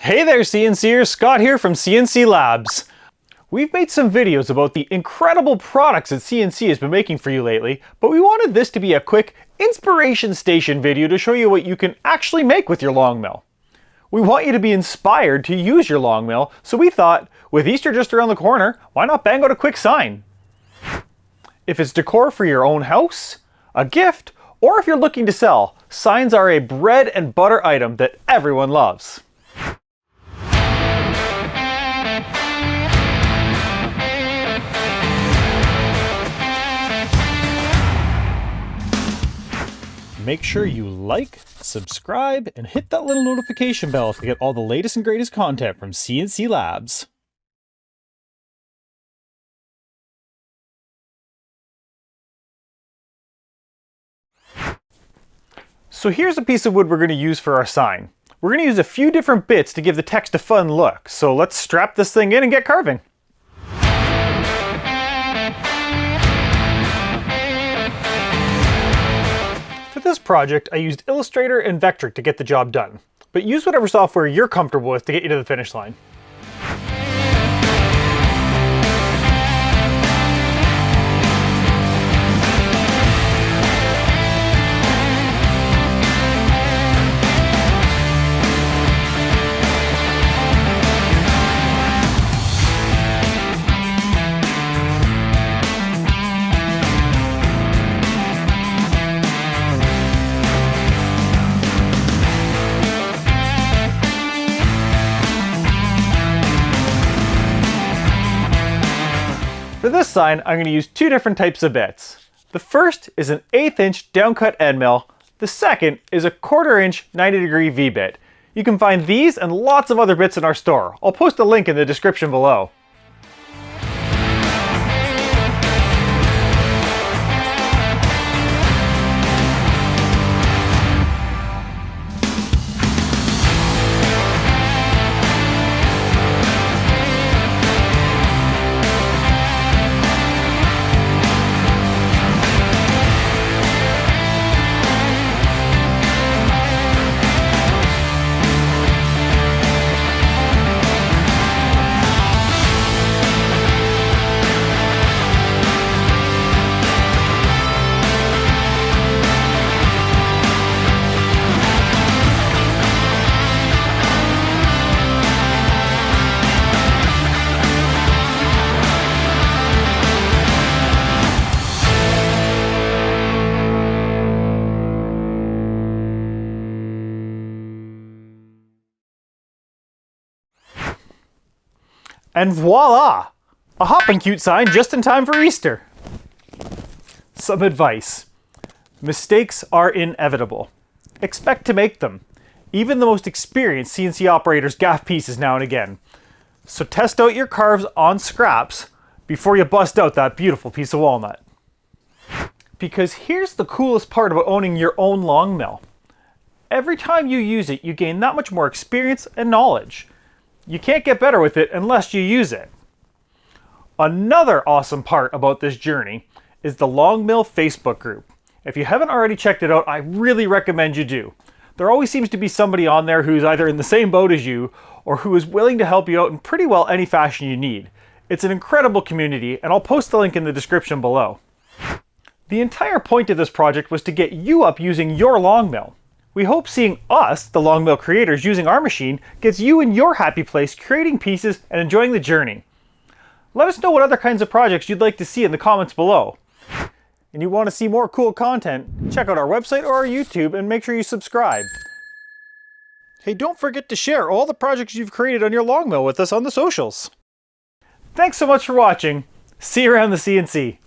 Hey there CNCers, Scott here from CNC Labs. We've made some videos about the incredible products that CNC has been making for you lately, but we wanted this to be a quick inspiration station video to show you what you can actually make with your LongMill. We want you to be inspired to use your LongMill, so we thought, with Easter just around the corner, why not bang out a quick sign? If it's decor for your own house, a gift, or if you're looking to sell, signs are a bread and butter item that everyone loves. Make sure you like, subscribe, and hit that little notification bell to get all the latest and greatest content from CNC Labs. So here's a piece of wood we're going to use for our sign. We're going to use a few different bits to give the text a fun look, so let's strap this thing in and get carving. For this project, I used Illustrator and Vectric to get the job done, but use whatever software you're comfortable with to get you to the finish line. For this sign, I'm going to use two different types of bits. The first is an 1/8 inch downcut end mill. The second is a 1/4 inch 90-degree V-bit. You can find these and lots of other bits in our store. I'll post a link in the description below. And voila! A Hoppin cute sign just in time for Easter. Some advice. Mistakes are inevitable. Expect to make them. Even the most experienced CNC operators gaff pieces now and again. So test out your carves on scraps before you bust out that beautiful piece of walnut. Because here's the coolest part about owning your own LongMill. Every time you use it, you gain that much more experience and knowledge. You can't get better with it unless you use it. Another awesome part about this journey is the LongMill Facebook group. If you haven't already checked it out, I really recommend you do. There always seems to be somebody on there who's either in the same boat as you or who is willing to help you out in pretty well any fashion you need. It's an incredible community, and I'll post the link in the description below. The entire point of this project was to get you up using your LongMill. We hope seeing us, the LongMill creators, using our machine gets you in your happy place creating pieces and enjoying the journey. Let us know what other kinds of projects you'd like to see in the comments below. And you want to see more cool content, check out our website or our YouTube and make sure you subscribe. Hey, don't forget to share all the projects you've created on your LongMill with us on the socials. Thanks so much for watching. See you around the CNC.